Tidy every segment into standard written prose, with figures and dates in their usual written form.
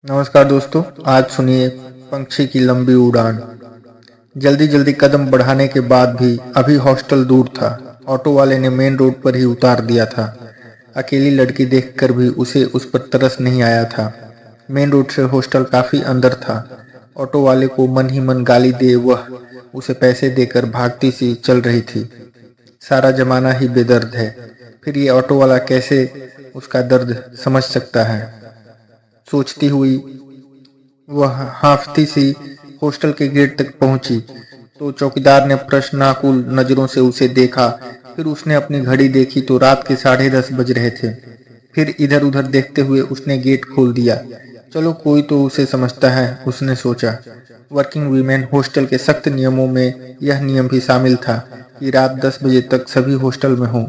नमस्कार दोस्तों। आज सुनिए पंछी की लंबी उड़ान। जल्दी जल्दी कदम बढ़ाने के बाद भी अभी हॉस्टल दूर था। ऑटो वाले ने मेन रोड पर ही उतार दिया था। अकेली लड़की देखकर भी उसे उस पर तरस नहीं आया था। मेन रोड से हॉस्टल काफी अंदर था। ऑटो वाले को मन ही मन गाली दे वह उसे पैसे देकर भागती सी चल रही थी। सारा जमाना ही बेदर्द है, फिर ये ऑटो वाला कैसे उसका दर्द समझ सकता है। सोचती हुई वह हांफती सी हॉस्टल के गेट तक पहुंची तो चौकीदार ने प्रश्नाकुल नजरों से उसे देखा। फिर उसने अपनी घड़ी देखी तो रात के 10:30 बज रहे थे। फिर इधर उधर देखते हुए उसने गेट खोल दिया। चलो कोई तो उसे समझता है, उसने सोचा। वर्किंग वीमेन हॉस्टल के सख्त नियमों में यह नियम भी शामिल था कि रात 10 बजे तक सभी हॉस्टल में हों।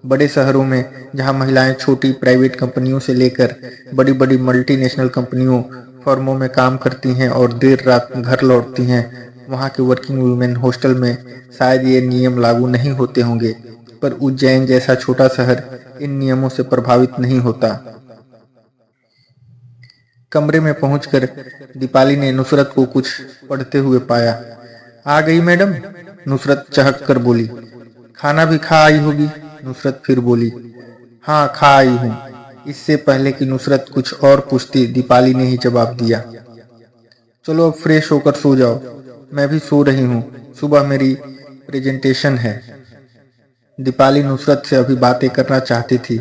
बड़े शहरों में जहां महिलाएं छोटी प्राइवेट कंपनियों से लेकर बड़ी बड़ी मल्टीनेशनल कंपनियों फर्मों में काम करती हैं और देर रात घर लौटती हैं, वहां के वर्किंग वुमेन हॉस्टल में शायद ये नियम लागू नहीं होते होंगे, पर उज्जैन जैसा छोटा शहर इन नियमों से प्रभावित नहीं होता। कमरे में पहुंचकर दीपाली ने नुसरत को कुछ पढ़ते हुए पाया। आ गई मैडम, नुसरत चहक कर बोली। खाना भी खा आई होगी, नुसरत फिर बोली। हाँ खा आई हूँ। इससे पहले कि नुसरत कुछ और पूछती, दीपाली ने ही जवाब दिया। चलो अब फ्रेश होकर सो जाओ। मैं भी सो रही हूँ, सुबह मेरी प्रेजेंटेशन है। दीपाली नुसरत से अभी बातें करना चाहती थी,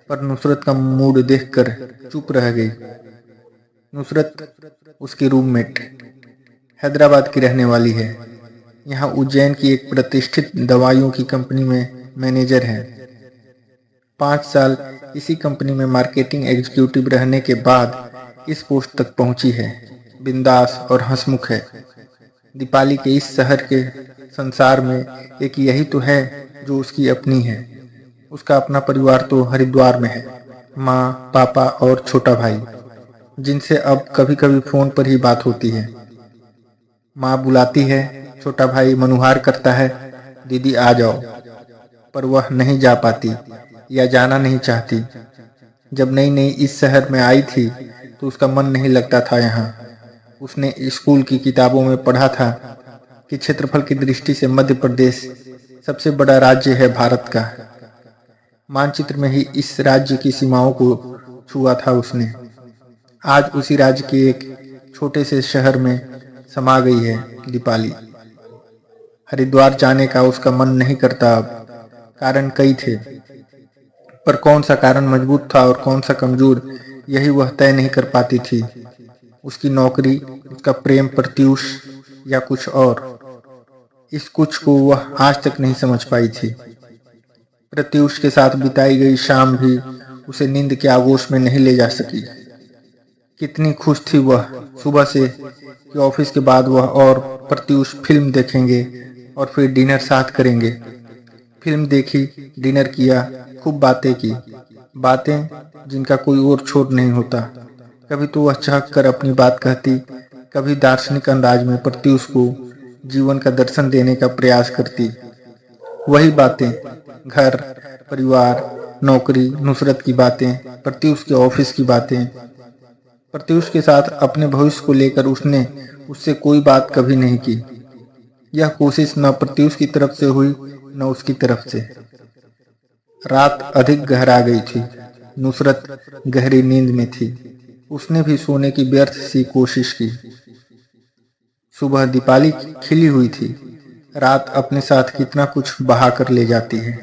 पर नुसरत का मूड देखकर चुप रह गई। नुसरत उसकी रूममेट हैदराबाद की रहने वाली है। यहाँ उज्जैन की एक प्रतिष्ठित दवाइयों की कंपनी में मैनेजर है। 5 साल इसी कंपनी में मार्केटिंग एग्जीक्यूटिव रहने के बाद इस पोस्ट तक पहुंची है। बिंदास और हंसमुख है। दीपाली के इस शहर के संसार में एक यही तो है जो उसकी अपनी है। उसका अपना परिवार तो हरिद्वार में है, माँ, पापा और छोटा भाई, जिनसे अब कभी कभी फोन पर ही बात होती है। माँ बुलाती है, छोटा भाई मनुहार करता है, दीदी आ जाओ, पर वह नहीं जा पाती या जाना नहीं चाहती। जब नई नई इस शहर में आई थी तो उसका मन नहीं लगता था यहाँ। उसने स्कूल की किताबों में पढ़ा था कि क्षेत्रफल की दृष्टि से मध्य प्रदेश सबसे बड़ा राज्य है भारत का। मानचित्र में ही इस राज्य की सीमाओं को छुआ था उसने। आज उसी राज्य के एक छोटे से शहर में समा गई है दीपाली। हरिद्वार जाने का उसका मन नहीं करता अब। कारण कई थे, पर कौन सा कारण मजबूत था और कौन सा कमजोर, यही वह तय नहीं कर पाती थी। उसकी नौकरी, उसका प्रेम प्रत्यूष या कुछ और। इस कुछ को वह आज तक नहीं समझ पाई थी। प्रत्यूष के साथ बिताई गई शाम भी उसे नींद के आगोश में नहीं ले जा सकी। कितनी खुश थी वह सुबह से कि ऑफिस के बाद वह और प्रत्यूष फिल्म देखेंगे और फिर डिनर साथ करेंगे। फिल्म देखी, डिनर किया, खूब बातें की, बातें जिनका कोई और छोर नहीं होता। कभी तो वह चहक कर अपनी बात कहती, कभी दार्शनिक अंदाज में प्रत्यूष को जीवन का दर्शन देने का प्रयास करती। वही बातें, घर, परिवार, नौकरी, नुसरत की बातें, प्रत्यूष के ऑफिस की बातें। प्रत्यूष के साथ अपने भविष्य को लेकर उसने उससे कोई बात कभी नहीं की। यह कोशिश न प्रत्यूष की तरफ से हुई न उसकी तरफ से। रात अधिक गहरा गई थी। नुसरत गहरी नींद में थी। उसने भी सोने की व्यर्थ सी कोशिश की। सुबह दीपाली खिली हुई थी। रात अपने साथ कितना कुछ बहा कर ले जाती है।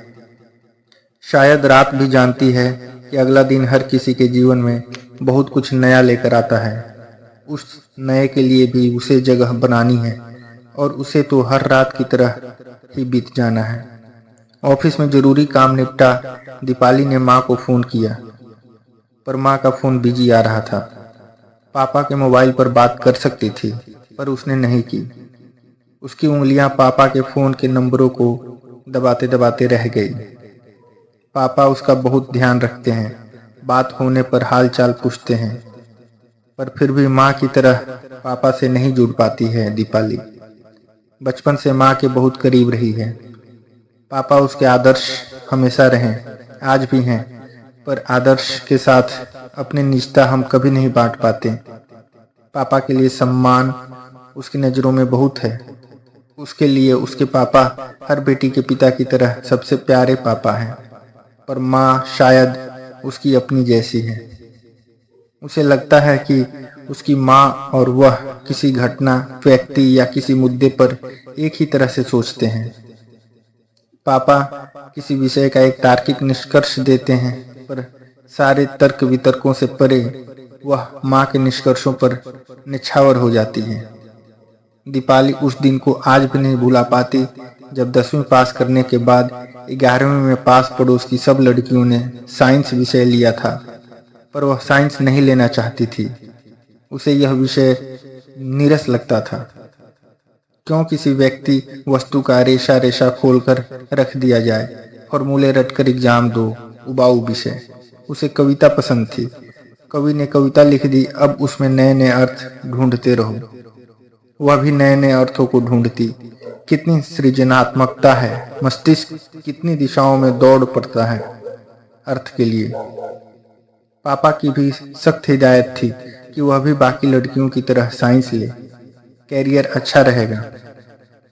शायद रात भी जानती है कि अगला दिन हर किसी के जीवन में बहुत कुछ नया लेकर आता है। उस नए के लिए भी उसे जगह बनानी है और उसे तो हर रात की तरह ही बीत जाना है। ऑफिस में जरूरी काम निपटा दीपाली ने माँ को फोन किया, पर माँ का फोन बिजी आ रहा था। पापा के मोबाइल पर बात कर सकती थी, पर उसने नहीं की। उसकी उंगलियां पापा के फोन के नंबरों को दबाते दबाते रह गई। पापा उसका बहुत ध्यान रखते हैं, बात होने पर हाल चाल पूछते हैं, पर फिर भी माँ की तरह पापा से नहीं जुड़ पाती है दीपाली। बचपन से माँ के बहुत करीब रही है। पापा उसके आदर्श हमेशा रहे, आज भी हैं, पर आदर्श के साथ अपनी निजता हम कभी नहीं बांट पाते। पापा के लिए सम्मान उसकी नजरों में बहुत है। उसके लिए उसके पापा हर बेटी के पिता की तरह सबसे प्यारे पापा हैं, पर माँ शायद उसकी अपनी जैसी है। उसे लगता है कि उसकी माँ और वह किसी घटना, व्यक्ति या किसी मुद्दे पर एक ही तरह से सोचते हैं। पापा किसी विषय का एक तार्किक निष्कर्ष देते हैं, पर सारे तर्क वितर्कों से परे वह माँ के निष्कर्षों पर निछावर हो जाती है। दीपाली उस दिन को आज भी नहीं भुला पाती जब 10वीं पास करने के बाद 11वीं में पास पड़ोस की सब लड़कियों ने साइंस विषय लिया था, पर वह साइंस नहीं लेना चाहती थी। उसे यह विषय नीरस लगता था। क्यों किसी व्यक्ति वस्तु का रेशा रेशा खोलकर रख दिया जाए, फॉर्मूले रटकर एग्जाम दो, उबाऊ विषय। उसे कविता पसंद थी। कवि ने कविता लिख दी, अब उसमें नए नए अर्थ ढूंढते रहो। वह भी नए नए अर्थों को ढूंढती। कितनी सृजनात्मकता है, मस्तिष्क कितनी दिशाओं में दौड़ पड़ता है अर्थ के लिए। पापा की भी सख्त हिदायत थी कि वह भी बाकी लड़कियों की तरह साइंस ले, कैरियर अच्छा रहेगा।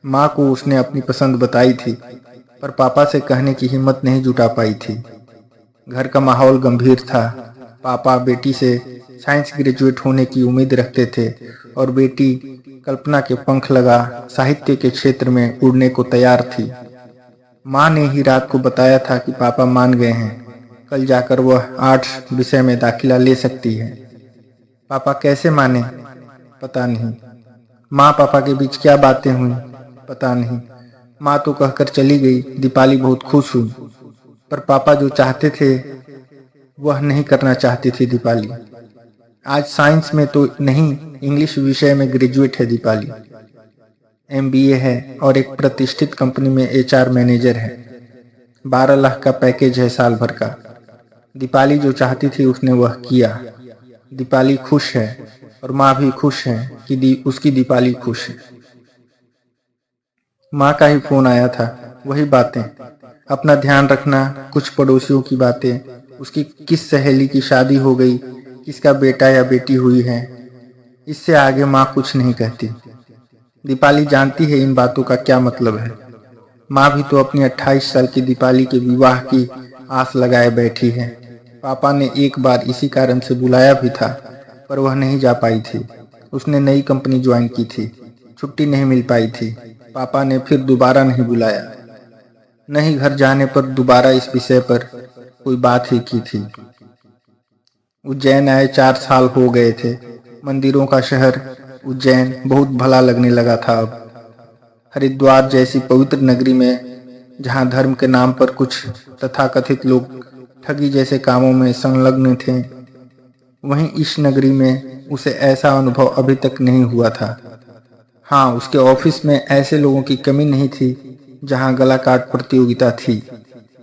माँ को उसने अपनी पसंद बताई थी, पर पापा से कहने की हिम्मत नहीं जुटा पाई थी। घर का माहौल गंभीर था। पापा बेटी से साइंस ग्रेजुएट होने की उम्मीद रखते थे और बेटी कल्पना के पंख लगा साहित्य के क्षेत्र में उड़ने को तैयार थी। माँ ने ही रात को बताया था कि पापा मान गए हैं, कल जाकर वह आर्ट्स विषय में दाखिला ले सकती है। पापा कैसे माने पता नहीं। माँ पापा के बीच क्या बातें हुई पता नहीं। माँ तो कहकर चली गई। दीपाली बहुत खुश हुई, पर पापा जो चाहते थे वह नहीं करना चाहती थी दीपाली। आज साइंस में तो नहीं, इंग्लिश विषय में ग्रेजुएट है दीपाली। MBA है और एक प्रतिष्ठित कंपनी में HR मैनेजर है। 12 लाख का पैकेज है साल भर का। दीपाली जो चाहती थी उसने वह किया। दीपाली खुश है और माँ भी खुश है कि उसकी दीपाली खुश है। माँ का ही फोन आया था, वही बातें, अपना ध्यान रखना, कुछ पड़ोसियों की बातें, उसकी किस सहेली की शादी हो गई, किसका बेटा या बेटी हुई है। इससे आगे माँ कुछ नहीं कहती। दीपाली जानती है इन बातों का क्या मतलब है। माँ भी तो अपनी 28 साल की दीपाली के विवाह की आस लगाए बैठी है। पापा ने एक बार इसी कारण से बुलाया भी था, पर वह नहीं जा पाई थी। उसने नई कंपनी ज्वाइन की थी, छुट्टी नहीं मिल पाई थी। पापा ने फिर दोबारा नहीं बुलाया। नहीं, घर जाने पर दोबारा इस विषय पर कोई बात ही की थी। उज्जैन आए 4 साल हो गए थे। मंदिरों का शहर उज्जैन बहुत भला लगने लगा था अब। हरिद्वार जैसी पवित्र नगरी में जहां धर्म के नाम पर कुछ तथाकथित लोग ठगी जैसे कामों में संलग्न थे, वहीं इस नगरी में उसे ऐसा अनुभव अभी तक नहीं हुआ था। हाँ, उसके ऑफिस में ऐसे लोगों की कमी नहीं थी जहां गला काट प्रतियोगिता थी।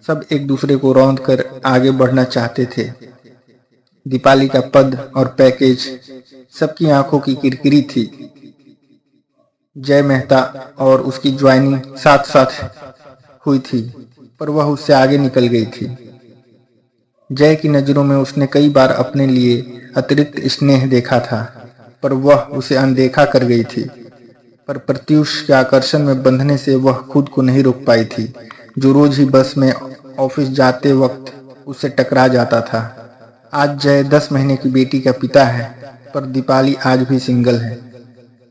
सब एक दूसरे को रौंद कर आगे बढ़ना चाहते थे। दीपाली का पद और पैकेज सबकी आंखों की किरकिरी थी। जय मेहता और उसकी ज्वाइनिंग साथ साथ हुई थी, पर वह उससे आगे निकल गई थी। जय की नजरों में उसने कई बार अपने लिए अतिरिक्त स्नेह देखा था, पर वह उसे अनदेखा कर गई थी। पर प्रत्युष के आकर्षण में बंधने से वह खुद को नहीं रोक पाई थी, जो रोज ही बस में ऑफिस जाते वक्त उससे टकरा जाता था। आज जय 10 महीने की बेटी का पिता है, पर दीपाली आज भी सिंगल है,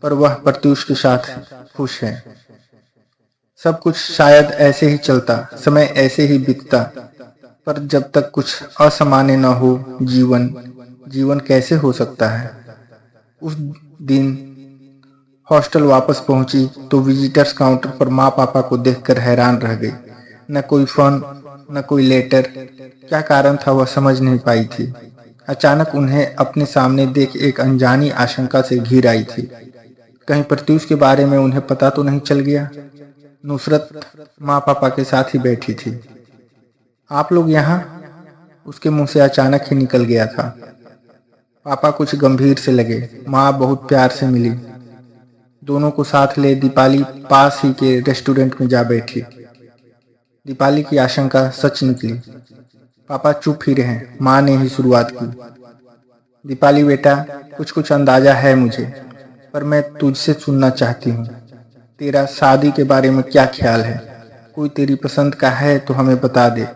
पर वह प्रत्युष के साथ खुश है। सब कुछ शायद ऐसे ही चलता, समय ऐसे ही बीतता, पर जब तक कुछ असामान्य न हो जीवन कैसे हो सकता है। उस दिन हॉस्टल वापस पहुंची तो विजिटर्स काउंटर पर माँ पापा को देखकर हैरान रह गई। न कोई फोन, न कोई लेटर। क्या कारण था वह समझ नहीं पाई थी। अचानक उन्हें अपने सामने देख एक अनजानी आशंका से घिर आई थी। कहीं प्रत्युष के बारे में उन्हें पता तो नहीं चल गया। नुसरत माँ पापा के साथ ही बैठी थी। आप लोग यहाँ? उसके मुंह से अचानक ही निकल गया था। पापा कुछ गंभीर से लगे। माँ बहुत प्यार से मिली। दोनों को साथ ले दीपाली पास ही के रेस्टोरेंट में जा बैठी। दीपाली की आशंका सच निकली। पापा चुप ही रहे। माँ ने ही शुरुआत की। दीपाली बेटा, कुछ कुछ अंदाजा है मुझे, पर मैं तुझसे सुनना चाहती हूँ। तेरा शादी के बारे में क्या ख्याल है? कोई तेरी पसंद का है तो हमें बता दे।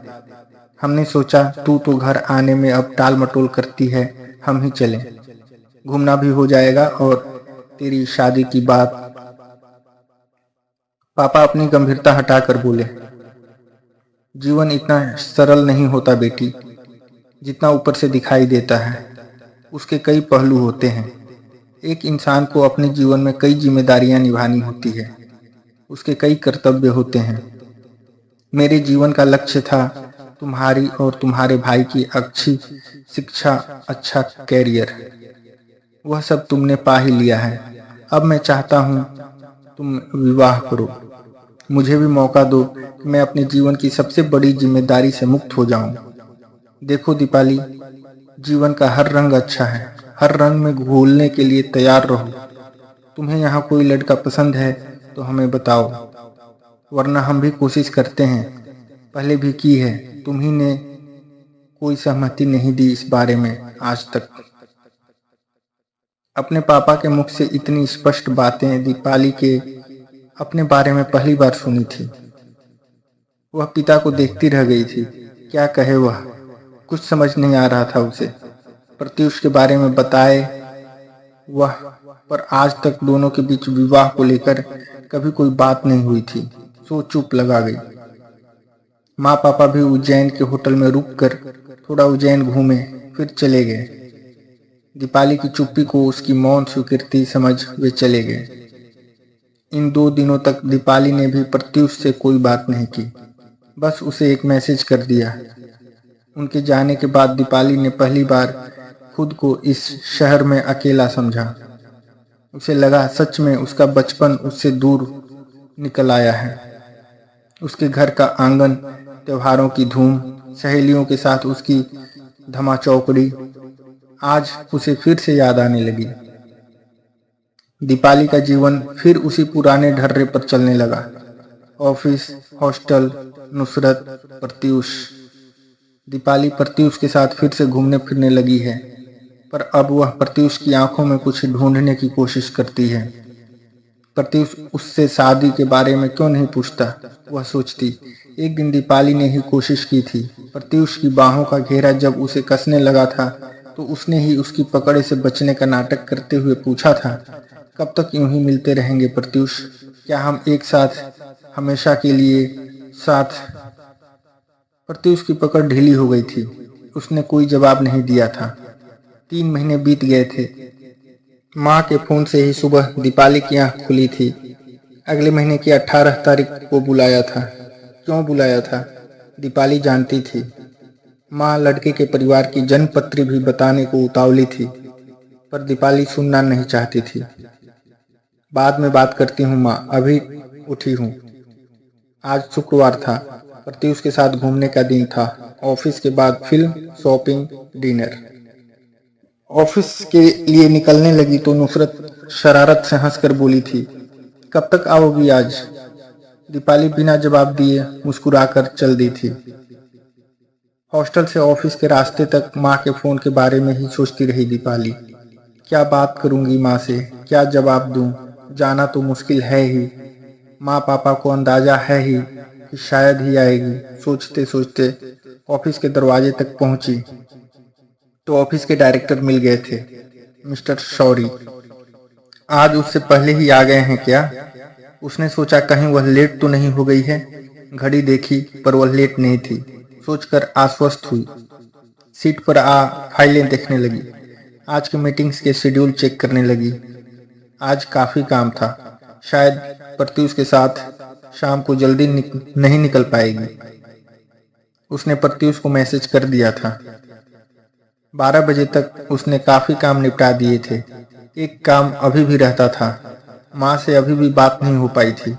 हमने सोचा तू तो घर आने में अब टाल मटोल करती है, हम ही चलें। घूमना भी हो जाएगा और तेरी शादी की बात। पापा अपनी गंभीरता हटाकर बोले, जीवन इतना सरल नहीं होता बेटी, जितना ऊपर से दिखाई देता है। उसके कई पहलू होते हैं। एक इंसान को अपने जीवन में कई जिम्मेदारियां निभानी होती है, उसके कई कर्तव्य होते हैं। मेरे जीवन का लक्ष्य था तुम्हारी और तुम्हारे भाई की अच्छी शिक्षा, अच्छा कैरियर। वह सब तुमने पा ही लिया है। अब मैं चाहता हूँ तुम विवाह करो। मुझे भी मौका दो कि मैं अपने जीवन की सबसे बड़ी जिम्मेदारी से मुक्त हो जाऊं। देखो दीपाली, जीवन का हर रंग अच्छा है। हर रंग में घुलने के लिए तैयार रहो। तुम्हें यहाँ कोई लड़का पसंद है तो हमें बताओ, वरना हम भी कोशिश करते हैं, पहले भी की है। तुम्ही ने कोई सहमति नहीं दी इस बारे में आज तक। अपने पापा के मुख से इतनी स्पष्ट बातें दीपाली के अपने बारे में पहली बार सुनी थी। वह पिता को देखती रह गई थी। क्या कहे वह, कुछ समझ नहीं आ रहा था उसे। प्रत्युष के बारे में बताए वह, पर आज तक दोनों के बीच विवाह को लेकर कभी कोई बात नहीं हुई थी। सो चुप लगा गई। माँ पापा भी उज्जैन के होटल में रुककर थोड़ा उज्जैन घूमे, फिर चले गए। दीपाली की चुप्पी को उसकी मौन स्वीकृति समझ वे चले गए। इन 2 दिनों तक दीपाली ने भी प्रत्युष से कोई बात नहीं की, बस उसे एक मैसेज कर दिया। उनके जाने के बाद दीपाली ने पहली बार खुद को इस शहर में अकेला समझा। उसे लगा सच में उसका बचपन उससे दूर निकल आया है। उसके घर का आंगन, त्योहारों की धूम, सहेलियों के साथ उसकी धमाचौकड़ी आज उसे फिर से याद आने लगी। दीपाली का जीवन फिर उसी पुराने ढर्रे पर चलने लगा। Office, hostel, Nusrat, Pratyush. दीपाली प्रत्युष के साथ फिर से घूमने फिरने लगी है, पर अब वह प्रत्युष की आंखों में कुछ ढूंढने की कोशिश करती है। प्रत्युष उससे शादी के बारे में क्यों नहीं पूछता, वह सोचती। एक दिन दीपाली ने ही कोशिश की थी। प्रत्युष की बाहों का घेरा जब उसे कसने लगा था तो उसने ही उसकी पकड़ से बचने का नाटक करते हुए पूछा था, कब तक यूं ही मिलते रहेंगे प्रत्युष? क्या हम एक साथ हमेशा के लिए साथ? प्रत्युष की पकड़ ढीली हो गई थी। उसने कोई जवाब नहीं दिया था। 3 महीने बीत गए थे। माँ के फोन से ही सुबह दीपाली की आंख खुली थी। अगले महीने की 18 तारीख को बुलाया था। क्यों बुलाया था, दीपाली जानती थी। माँ लड़के के परिवार की जन्मपत्री भी बताने को उतावली थी, पर दीपाली सुनना नहीं चाहती थी। बाद में बात करती हूँ माँ, अभी उठी हूँ। आज शुक्रवार था, प्रत्युष के साथ घूमने का दिन था। ऑफिस के बाद फिल्म, शॉपिंग, डिनर। ऑफिस के लिए निकलने लगी तो नुसरत शरारत से हंसकर बोली थी, कब तक आओगी आज? दीपाली बिना जवाब दिए मुस्कुराकर चल दी थी। हॉस्टल से ऑफिस के रास्ते तक माँ के फोन के बारे में ही सोचती रही दीपाली। क्या बात करूंगी माँ से, क्या जवाब दूं? जाना तो मुश्किल है ही। माँ पापा को अंदाजा है ही कि शायद ही आएगी। सोचते सोचते ऑफिस के दरवाजे तक पहुंची तो ऑफिस के डायरेक्टर मिल गए थे, मिस्टर शौरी। आज उससे पहले ही आ गए हैं क्या? उसने सोचा कहीं वह लेट तो नहीं हो गई है। घड़ी देखी पर वह लेट नहीं थी। सोचकर आश्वस्त हुई। सीट पर फाइलें देखने लगी। आज की मीटिंग्स के शेड्यूल चेक करने लगी। आज काफी काम था। शायद प्रत्युष के साथ शाम को जल्दी नहीं निकल पाएगी। उसने प्रत्युष को मैसेज कर दिया था। 12 बजे तक उसने काफी काम निपटा दिए थे। एक काम अभी भी रहता था। माँ से अभी भी बात नहीं हो पाई थी।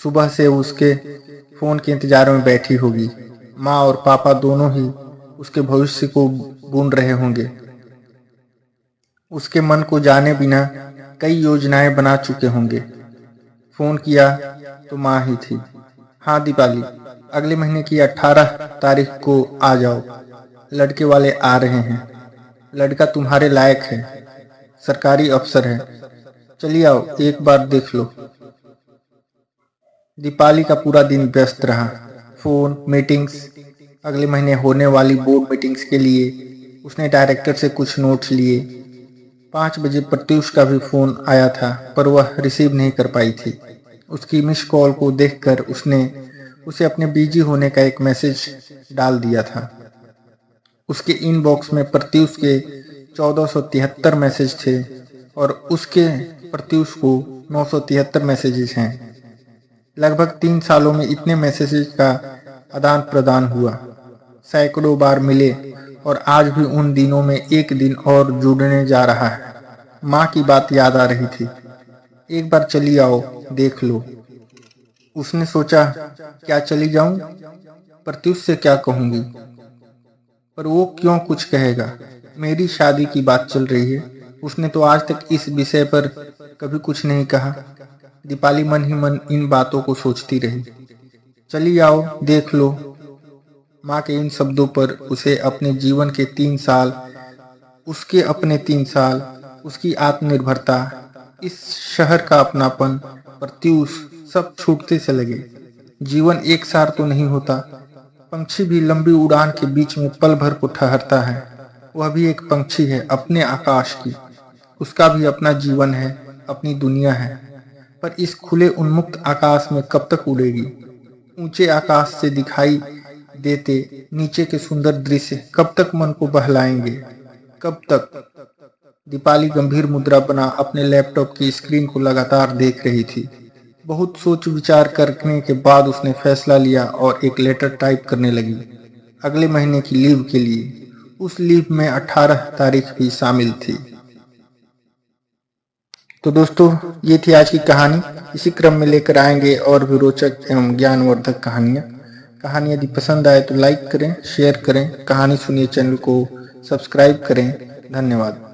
सुबह से उसके फोन के इंतजार में बैठी होगी। माँ और पापा दोनों ही उसके भविष्य को बुन रहे होंगे। उसके मन को जाने बिना कई योजनाएं बना चुके होंगे। फोन किया तो माँ ही थी। हाँ दीपाली, अगले महीने की 18 तारीख को आ जाओ। लड़के वाले आ रहे हैं। लड़का तुम्हारे लायक है। सरकारी अफसर है। चलिए आओ एक बार देख लो। दीपाली का पूरा दिन व्यस्त रहा। फोन, मीटिंग्स, अगले महीने होने वाली बोर्ड मीटिंग्स के लिए उसने डायरेक्टर से कुछ नोट्स लिए। 5 बजे प्रत्यूष का भी फोन आया था, पर वह रिसीव नहीं कर पाई थी। उसकी मिस कॉल को देखकर उसने उसे अपने बिजी होने का एक मैसेज डाल दिया था। उसके इनबॉक्स में प्रत्यूष के 1473 मैसेज थे और उसके प्रत्यूष को 973 मैसेजेस हैं। लगभग 3 सालों में इतने मैसेजेस का आदान प्रदान हुआ। सैकड़ों बार मिले और आज भी उन दिनों में एक दिन और जुड़ने जा रहा है। माँ की बात याद आ रही थी। एक बार चली आओ, देख लो। उसने सोचा, क्या चली जाऊं? प्रत्युष से क्या कहूंगी? पर वो क्यों कुछ कहेगा? मेरी शादी की बात चल रही है। उसने तो आज तक इस विषय पर कभी कुछ नहीं कहा। दीपाली मन ही मन इन बातों को सोचती रही। चली आओ, देख लो। माँ के इन शब्दों पर उसे अपने जीवन के 3 साल, उसके अपने 3 साल, उसकी आत्मनिर्भरता, इस शहर का अपनापन, प्रत्युष, सब छूटते से लगे। जीवन एक सार तो नहीं होता। पंछी भी लंबी उड़ान के बीच में पल भर को ठहरता है। वह भी एक पंछी है अपने आकाश की। उसका भी अपना जीवन है, अपनी दुनिया है। पर इस खुले उन्मुक्त आकाश में कब तक उड़ेगी? ऊंचे आकाश से दिखाई देते नीचे के सुंदर दृश्य कब तक मन को बहलाएंगे? कब तक? दीपाली गंभीर मुद्रा बना अपने लैपटॉप की स्क्रीन को लगातार देख रही थी। बहुत सोच विचार करने के बाद उसने फैसला लिया और एक लेटर टाइप करने लगी, अगले महीने की लीव के लिए। उस लीव में 18 तारीख भी शामिल थी। तो दोस्तों, ये थी आज की कहानी। इसी क्रम में लेकर आएंगे और भी रोचक एवं ज्ञानवर्धक कहानियां। कहानी यदि पसंद आए तो लाइक करें, शेयर करें। कहानी सुनिए चैनल को सब्सक्राइब करें। धन्यवाद।